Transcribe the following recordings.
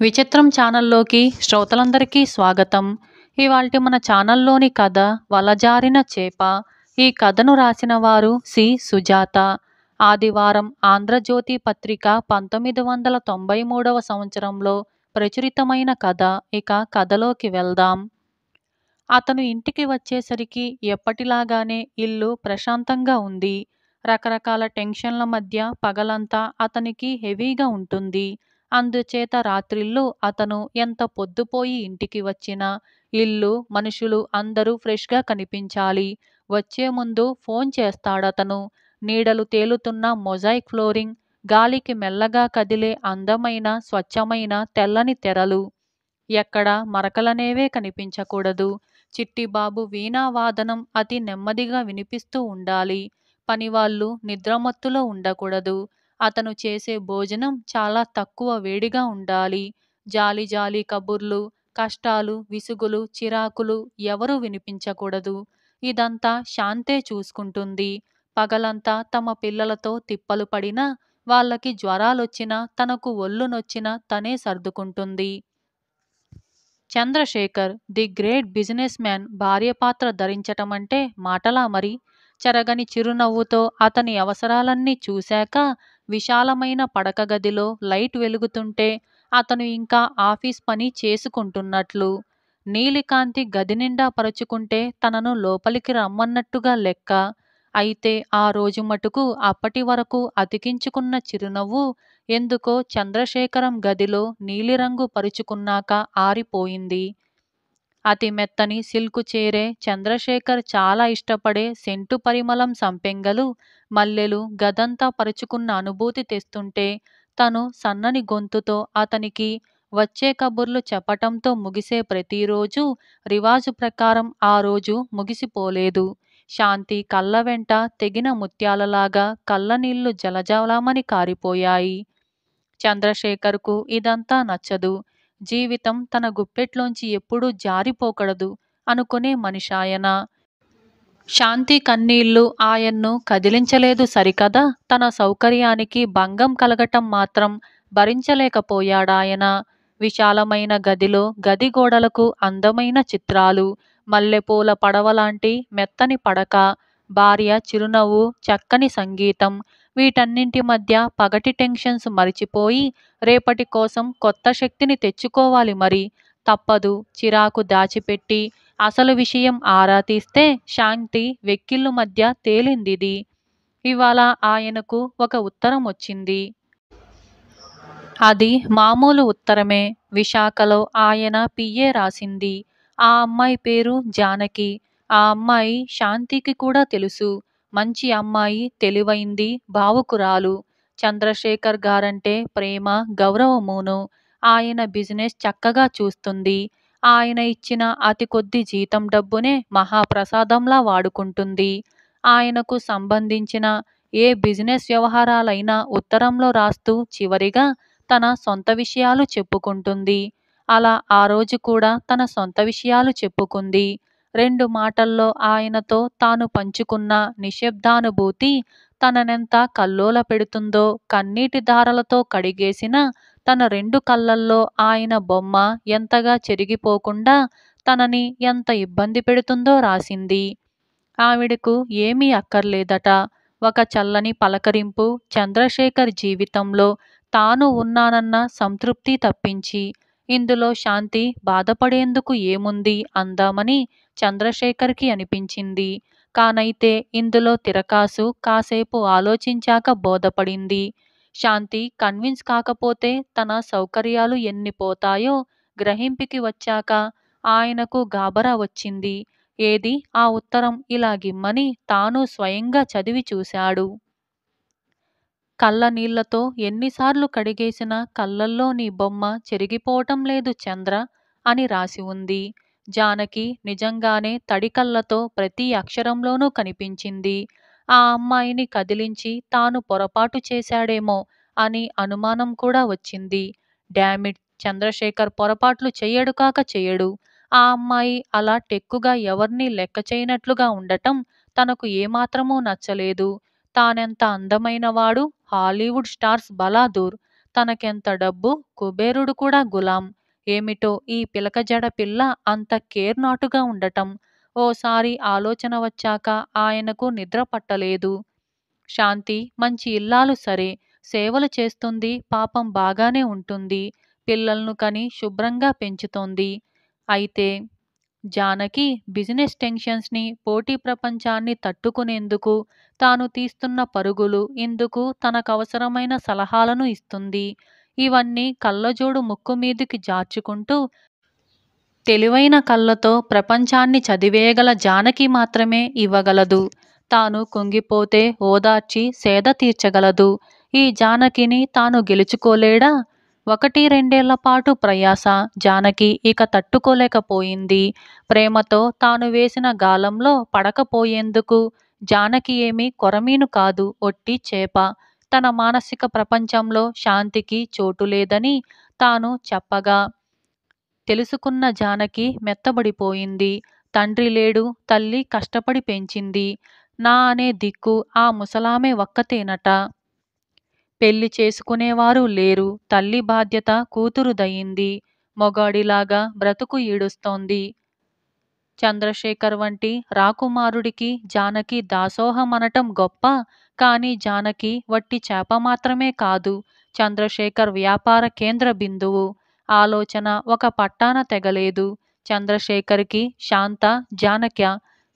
విచిత్రం ఛానల్లోకి శ్రోతలందరికీ స్వాగతం. ఇవాల్టి మన ఛానల్లోని కథ వలజారిన చేప. ఈ కథను రాసిన వారు సి. సుజాత. ఆదివారం ఆంధ్రజ్యోతి పత్రిక 1993 సంవత్సరంలో ప్రచురితమైన కథ. ఇక కథలోకి వెళ్దాం. అతను ఇంటికి వచ్చేసరికి ఎప్పటిలాగానే ఇల్లు ప్రశాంతంగా ఉంది. రకరకాల టెన్షన్ల మధ్య పగలంతా అతనికి హెవీగా ఉంటుంది. అందుచేత రాత్రిళ్ళు అతను ఎంత పొద్దుపోయి ఇంటికి వచ్చినా ఇల్లు, మనుషులు అందరూ ఫ్రెష్గా కనిపించాలి. వచ్చే ముందు ఫోన్ చేస్తాడతను. నీడలు తేలుతున్న మొజాయిక్ ఫ్లోరింగ్, గాలికి మెల్లగా కదిలే అందమైన స్వచ్ఛమైన తెల్లని తెరలు. ఎక్కడ మరకలనేవే కనిపించకూడదు. చిట్టిబాబు వీణావాదనం అతి నెమ్మదిగా వినిపిస్తూ ఉండాలి. పనివాళ్ళు నిద్రమత్తులో ఉండకూడదు. అతను చేసే భోజనం చాలా తక్కువ వేడిగా ఉండాలి. జాలి జాలి కబుర్లు, కష్టాలు, విసుగులు, చిరాకులు ఎవరూ వినిపించకూడదు. ఇదంతా శాంతే చూసుకుంటుంది. పగలంతా తమ పిల్లలతో తిప్పలు పడినా, వాళ్ళకి జ్వరాలొచ్చినా, తనకు ఒళ్ళు నొచ్చినా తనే సర్దుకుంటుంది. Chandrashekhar, the great businessman భార్య పాత్ర ధరించటమంటే మాటలా మరి? చెరగని చిరునవ్వుతో అతని అవసరాలన్నీ చూశాక విశాలమైన పడక గదిలో లైట్ వెలుగుతుంటే అతను ఇంకా ఆఫీస్ పని చేసుకుంటున్నట్లు. నీలికాంతి గది నిండా పరుచుకుంటే తనను లోపలికి రమ్మన్నట్టుగా లెక్క. అయితే ఆ రోజు మటుకు అప్పటి వరకు అతికించుకున్న చిరునవ్వు ఎందుకో చంద్రశేఖరం గదిలో నీలిరంగు పరుచుకున్నాక ఆరిపోయింది. అతి మెత్తని సిల్కు చీరే, చంద్రశేఖర్ చాలా ఇష్టపడే సెంటు పరిమళం సంపెంగలు, మల్లెలు గదంతా పరుచుకున్న అనుభూతి తెస్తుంటే తను సన్నని గొంతుతో అతనికి వచ్చే కబుర్లు చెప్పటంతో ముగిసే ప్రతిరోజు రివాజు ప్రకారం ఆ రోజు ముగిసిపోలేదు. శాంతి కళ్ళ వెంట తెగిన ముత్యాలలాగా కళ్ళనీళ్లు జలజలమని కారిపోయాయి. చంద్రశేఖర్కు ఇదంతా నచ్చదు. జీవితం తన గుప్పెట్లోంచి ఎప్పుడూ జారిపోకూడదు అనుకునే మనిషాయన. శాంతి కన్నీళ్లు ఆయన్ను కదిలించలేదు సరికదా, తన సౌకర్యానికి భంగం కలగటం మాత్రం భరించలేకపోయాడాయన. విశాలమైన గదిలో గది గోడలకు అందమైన చిత్రాలు, మల్లెపూల పడవలాంటి మెత్తని పడక, భార్య చిరునవ్వు, చక్కని సంగీతం. వీటన్నింటి మధ్య పగటి టెన్షన్స్ మరిచిపోయి రేపటి కోసం కొత్త శక్తిని తెచ్చుకోవాలి మరి. తప్పదు. చిరాకు దాచిపెట్టి అసలు విషయం ఆరా తీస్తే శాంతి వెక్కిళ్ళు మధ్య తేలిందిది. ఇవాళ ఆయనకు ఒక ఉత్తరం వచ్చింది. అది మామూలు ఉత్తరమే. విశాఖలో ఆయన పిఏ రాసింది. ఆ అమ్మాయి పేరు జానకి. ఆ అమ్మాయి శాంతికి కూడా తెలుసు. మంచి అమ్మాయి, తెలివైంది, భావుకురాలు. చంద్రశేఖర్ గారంటే ప్రేమ, గౌరవమూను. ఆయన బిజినెస్ చక్కగా చూస్తుంది. ఆయన ఇచ్చిన అతి కొద్ది జీతం డబ్బునే మహాప్రసాదంలా వాడుకుంటుంది. ఆయనకు సంబంధించిన ఏ బిజినెస్ వ్యవహారాలైనా ఉత్తరంలో రాస్తూ చివరిగా తన సొంత విషయాలు చెప్పుకుంటుంది. అలా ఆ రోజు కూడా తన సొంత విషయాలు చెప్పుకుంది. 2 మాటల్లో ఆయనతో తాను పంచుకున్న నిశ్శబ్దానుభూతి తననెంత కల్లోల పెడుతుందో, కన్నీటి ధారలతో కడిగేసిన తన 2 కళ్ళల్లో ఆయన బొమ్మ ఎంతగా చెరిగిపోకుండా తనని ఎంత ఇబ్బంది పెడుతుందో రాసింది. ఆవిడకు ఏమీ అక్కర్లేదట. ఒక చల్లని పలకరింపు, చంద్రశేఖర్ జీవితంలో తాను ఉన్నానన్న సంతృప్తి తప్పించి. ఇందులో శాంతి బాధపడేందుకు ఏముంది అందామని చంద్రశేఖర్కి అనిపించింది. కానైతే ఇందులో తిరకాసు కాసేపు ఆలోచించాక బోధపడింది. శాంతి కన్విన్స్ కాకపోతే తన సౌకర్యాలు ఎన్ని పోతాయో గ్రహింపుకి వచ్చాక ఆయనకు గాబరా వచ్చింది. ఏది ఆ ఉత్తరం ఇలాగిమ్మని తాను స్వయంగా చదివి చూశాడు. కళ్ళనీళ్లతో ఎన్నిసార్లు కడిగేసినా కళ్ళల్లో నీ బొమ్మ చెరిగిపోవటం లేదు చంద్ర అని రాసి ఉంది. జానకి నిజంగానే తడి కళ్ళతో ప్రతి అక్షరంలోనూ కనిపించింది. ఆ అమ్మాయిని కదిలించి తాను పొరపాటు చేశాడేమో అని అనుమానం కూడా వచ్చింది. డామిట్, చంద్రశేఖర్ పొరపాట్లు చెయ్యడు కాక చెయ్యడు. ఆ అమ్మాయి అలా టెక్కుగా ఎవర్నీ లెక్క చేయనట్లుగా ఉండటం తనకు ఏమాత్రమూ నచ్చలేదు. తానెంత అందమైనవాడు, హాలీవుడ్ స్టార్స్ బలాదూర్. తనకెంత డబ్బు, కుబేరుడు కూడా గులాం. ఏమిటో ఈ పిలకజడ పిల్ల అంత కేర్నాటుగా ఉండటం. ఓసారి ఆలోచన వచ్చాక ఆయనకు నిద్ర పట్టలేదు. శాంతి మంచి ఇల్లాలు సరే, సేవలు చేస్తుంది, పాపం బాగానే ఉంటుంది. పిల్లలను కని శుభ్రంగా పెంచుతోంది. అయితే జానకి బిజినెస్ టెన్షన్స్ని, పోటీ ప్రపంచాన్ని తట్టుకునేందుకు తాను తీస్తున్న పరుగులు, ఇందుకు తనకవసరమైన సలహాలను ఇస్తుంది. ఇవన్నీ కళ్ళజోడు ముక్కు మీదికి జార్చుకుంటూ తెలివైన కళ్ళతో ప్రపంచాన్ని చదివేయగల జానకి మాత్రమే ఇవ్వగలదు. తాను కుంగిపోతే ఓదార్చి సేద తీర్చగలదు. ఈ జానకిని తాను గెలుచుకోలేడా? 1-2 ఏళ్లపాటు ప్రయాస జానకి ఇక తట్టుకోలేకపోయింది. ప్రేమతో తాను వేసిన గాలంలో పడకపోయేందుకు. జానకి ఏమీ కొరమీను కాదు, ఒట్టి చేప. తన మానసిక ప్రపంచంలో శాంతికి చోటులేదని తాను చెప్పగా తెలుసుకున్న జానకి మెత్తబడిపోయింది. తండ్రి లేడు, తల్లి కష్టపడి పెంచింది. నా అనే దిక్కు ఆ ముసలామె ఒక్కతేనట. పెళ్లి చేసుకునేవారు లేరు. తల్లి బాధ్యత కూతురుదయింది. మొగాడిలాగా బ్రతుకు ఈడుస్తోంది. చంద్రశేఖర్ వంటి రాకుమారుడికి జానకి దాసోహమనటం గొప్ప. కాని జానకి వట్టి చేప మాత్రమే కాదు, చంద్రశేఖర్ వ్యాపార కేంద్ర బిందువు. ఆలోచన ఒక పట్టాన తెగలేదు. చంద్రశేఖర్కి శాంత, జానక్య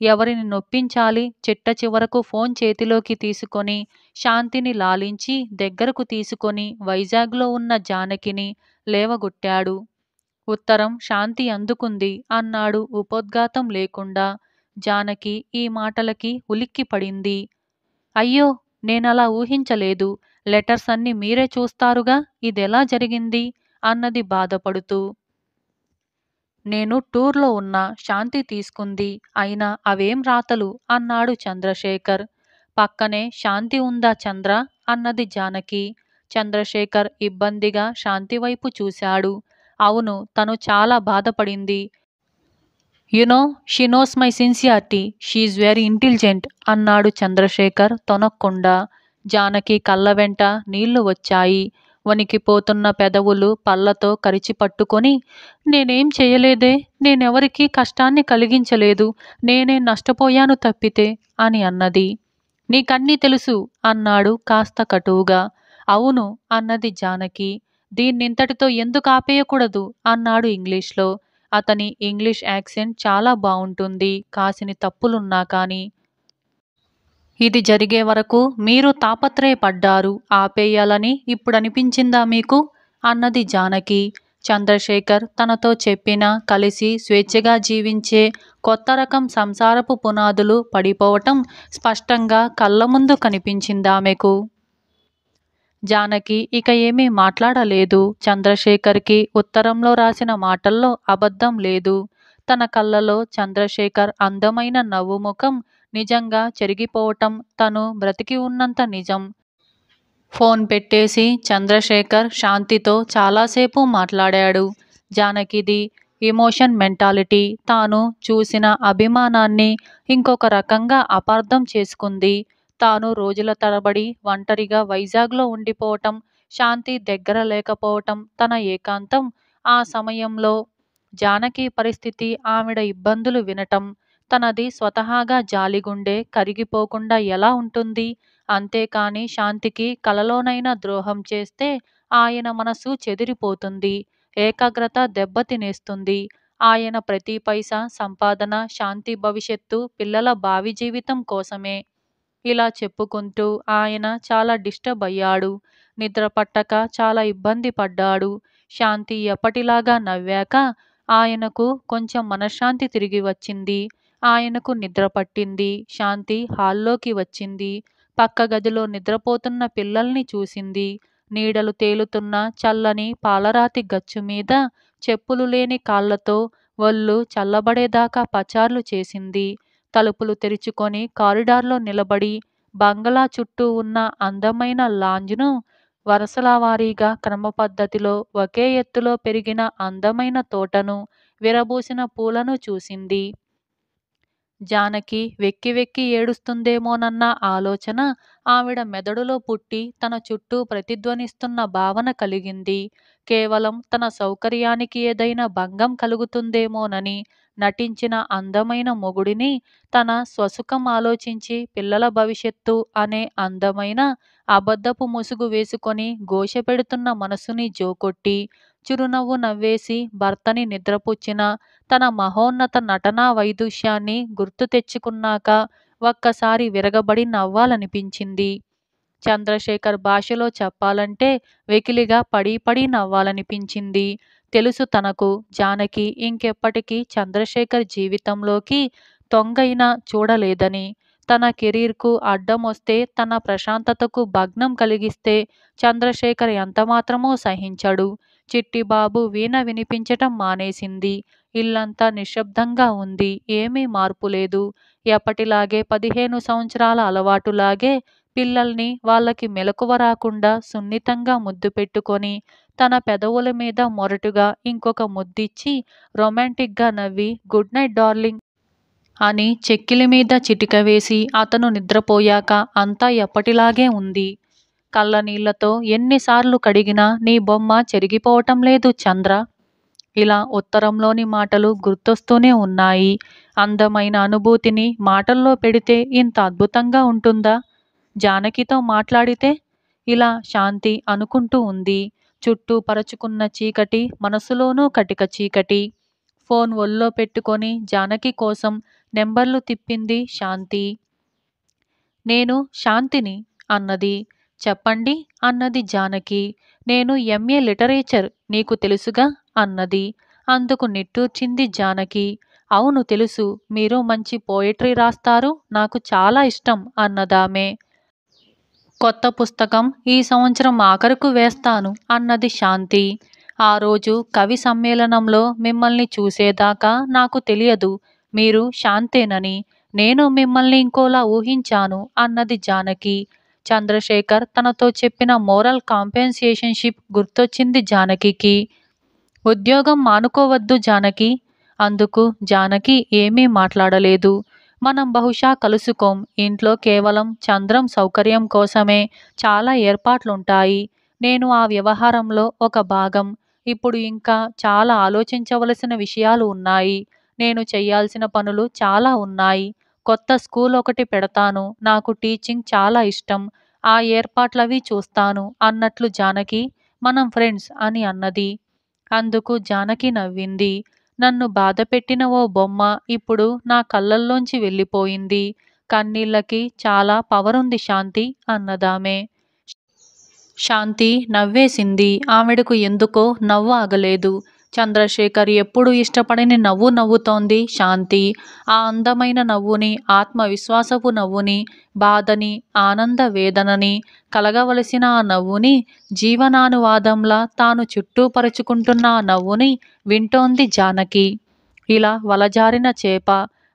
ఎవరిని నొప్పించాలి? చిట్టచివరకు ఫోన్ చేతిలోకి తీసుకొని శాంతిని లాలించి దగ్గరకు తీసుకొని వైజాగ్లో ఉన్న జానకిని లేవగొట్టాడు. ఉత్తరం శాంతి అందుకుంది అన్నాడు ఉపోద్ఘాతం లేకుండా. జానకి ఈ మాటలకి ఉలిక్కిపడింది. అయ్యో, నేనలా ఊహించలేదు. లెటర్స్ అన్నీ మీరే చూస్తారుగా, ఇదెలా జరిగింది? అన్నది బాధపడుతూ. నేను టూర్లో ఉన్నా, శాంతి తీసుకుంది. అయినా అవేం రాతలు? అన్నాడు చంద్రశేఖర్. పక్కనే శాంతి ఉందా చంద్ర? అన్నది జానకి. చంద్రశేఖర్ ఇబ్బందిగా శాంతివైపు చూశాడు. అవును, తను చాలా బాధపడింది. You know, she knows my sincerity. She very intelligent అన్నాడు చంద్రశేఖర్ తొణక్కుండా. జానకి కళ్ళ వెంట నీళ్లు వచ్చాయి. వణికిపోతున్న పెదవులు పళ్లతో కరిచిపట్టుకొని, నేనేం చెయ్యలేదే, నేనెవరికీ కష్టాన్ని కలిగించలేదు, నేనే నష్టపోయాను తప్పితే అని అన్నది. నీకన్నీ తెలుసు అన్నాడు కాస్త కటువుగా. అవును అన్నది జానకి. దీన్నింతటితో ఎందుకు ఆపేయకూడదు అన్నాడు ఇంగ్లీష్లో. అతని ఇంగ్లీష్ యాక్సెంట్ చాలా బావుంటుంది, కాసిని తప్పులున్నా కాని. ఇది జరిగే వరకు మీరు తాపత్రయపడ్డారు, ఆపేయాలని ఇప్పుడనిపించిందా మీకు? అన్నది జానకి. చంద్రశేఖర్ తనతో చెప్పినా కలిసి స్వేచ్ఛగా జీవించే కొత్త రకం సంసారపు పునాదులు పడిపోవటం స్పష్టంగా కళ్ళముందు కనిపించిందామెకు. జానకి ఇక ఏమీ మాట్లాడలేదు. చంద్రశేఖర్కి ఉత్తరంలో రాసిన మాటల్లో అబద్ధం లేదు. తన కళ్ళలో చంద్రశేఖర్ అందమైన నవ్వుముఖం నిజంగా చెరిగిపోవటం తను బ్రతికి ఉన్నంత నిజం. ఫోన్ పెట్టేసి చంద్రశేఖర్ శాంతితో చాలాసేపు మాట్లాడాడు. జానకిది ఎమోషన్ మెంటాలిటీ. తాను చూసిన అభిమానాన్ని ఇంకొక రకంగా అపార్థం చేసుకుంది. తాను రోజుల తరబడి ఒంటరిగా వైజాగ్లో ఉండిపోవటం, శాంతి దగ్గర లేకపోవటం, తన ఏకాంతం. ఆ సమయంలో జానకి పరిస్థితి, ఆవిడ ఇబ్బందులు వినటం. తనది స్వతహాగా జాలిగుండె కరిగిపోకుండా ఎలా ఉంటుంది? అంతేకాని శాంతికి కలలోనైనా ద్రోహం చేస్తే ఆయన మనసు చెదిరిపోతుంది, ఏకాగ్రత దెబ్బతినేస్తుంది. ఆయన ప్రతి పైసా సంపాదన శాంతి భవిష్యత్తు, పిల్లల భావి జీవితం కోసమే. ఇలా చెప్పుకుంటూ ఆయన చాలా డిస్టర్బ్ అయ్యాడు. నిద్రపట్టక చాలా ఇబ్బంది పడ్డాడు. శాంతి ఎప్పటిలాగా నవ్వాక ఆయనకు కొంచెం మనశ్శాంతి తిరిగి వచ్చింది. ఆయనకు నిద్ర పట్టింది. శాంతి హాల్లోకి వచ్చింది. పక్క గదిలో నిద్రపోతున్న పిల్లల్ని చూసింది. నీడలు తేలుతున్న చల్లని పాలరాతి గచ్చుమీద చెప్పులు లేని కాళ్లతో ఒళ్ళు చల్లబడేదాకా పచార్లు చేసింది. తలుపులు తెరుచుకొని కారిడార్లో నిలబడి బంగళా చుట్టూ ఉన్న అందమైన లాంజ్ను, వరసల వారీగా క్రమపద్ధతిలో ఒకే ఎత్తులో పెరిగిన అందమైన తోటను, విరబూసిన పూలను చూసింది. జానకి వెక్కి వెక్కి ఏడుస్తుందేమోనన్న ఆలోచన ఆవిడ మెదడులో పుట్టి తన చుట్టూ ప్రతిధ్వనిస్తున్న భావన కలిగింది. కేవలం తన సౌకర్యానికి ఏదైనా భంగం కలుగుతుందేమోనని నటించిన అందమైన మొగుడిని తన స్వసుఖం ఆలోచించి పిల్లల భవిష్యత్తు అనే అందమైన అబద్ధపు ముసుగు వేసుకొని ఘోషపెడుతున్న మనసుని జోకొట్టి చిరునవ్వు నవ్వేసి భర్తని నిద్రపుచ్చిన తన మహోన్నత నటనా వైదుష్యాన్ని గుర్తు తెచ్చుకున్నాక ఒక్కసారి విరగబడి నవ్వాలనిపించింది. చంద్రశేఖర్ భాషలో చెప్పాలంటే వెకిలిగా పడి పడి నవ్వాలనిపించింది. తెలుసు తనకు జానకి ఇంకెప్పటికీ చంద్రశేఖర్ జీవితంలోకి తొంగైనా చూడలేదని. తన కెరీర్కు అడ్డమొస్తే, తన ప్రశాంతతకు భగ్నం కలిగిస్తే చంద్రశేఖర్ ఎంతమాత్రమూ సహించడు. చిట్టిబాబు వీణ వినిపించటం మానేసింది. ఇల్లంతా నిశ్శబ్దంగా ఉంది. ఏమీ మార్పు లేదు. ఎప్పటిలాగే 15 సంవత్సరాల అలవాటులాగే పిల్లల్ని వాళ్ళకి మెలకువ రాకుండా సున్నితంగా ముద్దు పెట్టుకొని తన పెదవుల మీద మొరటుగా ఇంకొక ముద్దిచ్చి రొమాంటిక్గా నవ్వి గుడ్ నైట్ డార్లింగ్ అని చెక్కిలి మీద చిటిక వేసి అతను నిద్రపోయాక అంతా ఎప్పటిలాగే ఉంది. కళ్ళనీళ్లతో ఎన్నిసార్లు కడిగినా నీ బొమ్మ చెరిగిపోవటం లేదు చంద్ర. ఇలా ఉత్తరంలోని మాటలు గుర్తొస్తూనే ఉన్నాయి. అందమైన అనుభూతిని మాటల్లో పెడితే ఇంత అద్భుతంగా ఉంటుందా? జానకితో మాట్లాడితే? ఇలా శాంతి అనుకుంటూ ఉంది. చుట్టూ పరచుకున్న చీకటి, మనసులోనూ కటిక చీకటి. ఫోన్ ఒళ్ళో పెట్టుకొని జానకి కోసం నెంబర్లు తిప్పింది శాంతి. నేను శాంతిని అన్నది. చెప్పండి అన్నది జానకి. నేను ఎంఏ లిటరేచర్ నీకు తెలుసుగా అన్నది. అందుకు నిట్టూర్చింది జానకి. అవును తెలుసు, మీరు మంచి పోయట్రీ రాస్తారు, నాకు చాలా ఇష్టం అన్నదామె. కొత్త పుస్తకం ఈ సంవత్సరం ఆఖరుకు వేస్తాను అన్నది శాంతి. ఆ రోజు కవి సమ్మేళనంలో మిమ్మల్ని చూసేదాకా నాకు తెలియదు మీరు శాంతేనని. నేను మిమ్మల్ని ఇంకోలా ఊహించాను అన్నది జానకి. చంద్రశేఖర్ తనతో చెప్పిన మోరల్ కాంపెన్సేషన్షిప్ గుర్తొచ్చింది జానకికి. ఉద్యోగం మానుకోవద్దు జానకి. అందుకు జానకి ఏమీ మాట్లాడలేదు. మనం బహుశా కలుసుకోం. ఇంట్లో కేవలం చంద్రం సౌకర్యం కోసమే చాలా ఏర్పాట్లుంటాయి. నేను ఆ వ్యవహారంలో ఒక భాగం. ఇప్పుడు ఇంకా చాలా ఆలోచించవలసిన విషయాలు ఉన్నాయి. నేను చెయ్యాల్సిన పనులు చాలా ఉన్నాయి. కొత్త స్కూల్ ఒకటి పెడతాను. నాకు టీచింగ్ చాలా ఇష్టం. ఆ ఏర్పాట్లవి చూస్తాను అన్నట్లు జానకి మనం ఫ్రెండ్స్ అని అన్నది. అందుకు జానకి నవ్వింది. నన్ను బాధపెట్టిన ఓ బొమ్మ ఇప్పుడు నా కళ్ళల్లోంచి వెళ్ళిపోయింది. కన్నీళ్ళకి చాలా పవరుంది శాంతి అన్నదామె. శాంతి నవ్వేసింది. ఆమెడకు ఎందుకో నవ్వు ఆగలేదు. చంద్రశేఖర్ ఎప్పుడూ ఇష్టపడని నవ్వు నవ్వుతోంది శాంతి. ఆ అందమైన నవ్వుని, ఆత్మవిశ్వాసపు నవ్వుని, బాధని, ఆనంద వేదనని కలగవలసిన ఆ నవ్వుని, జీవనానువాదంలా తాను చుట్టూ పరుచుకుంటున్న ఆ నవ్వుని వింటోంది జానకి. ఇలా వలజారిన చేప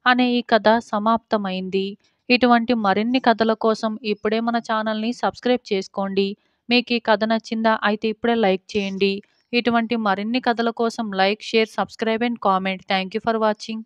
అనే ఈ కథ సమాప్తమైంది. ఇటువంటి మరిన్ని కథల కోసం ఇప్పుడే మన ఛానల్ని సబ్స్క్రైబ్ చేసుకోండి. మీకు ఈ కథ నచ్చిందా? అయితే ఇప్పుడే లైక్ చేయండి. ఇటువంటి మరిన్ని కథల కోసం like, share, subscribe and comment. Thank you for watching.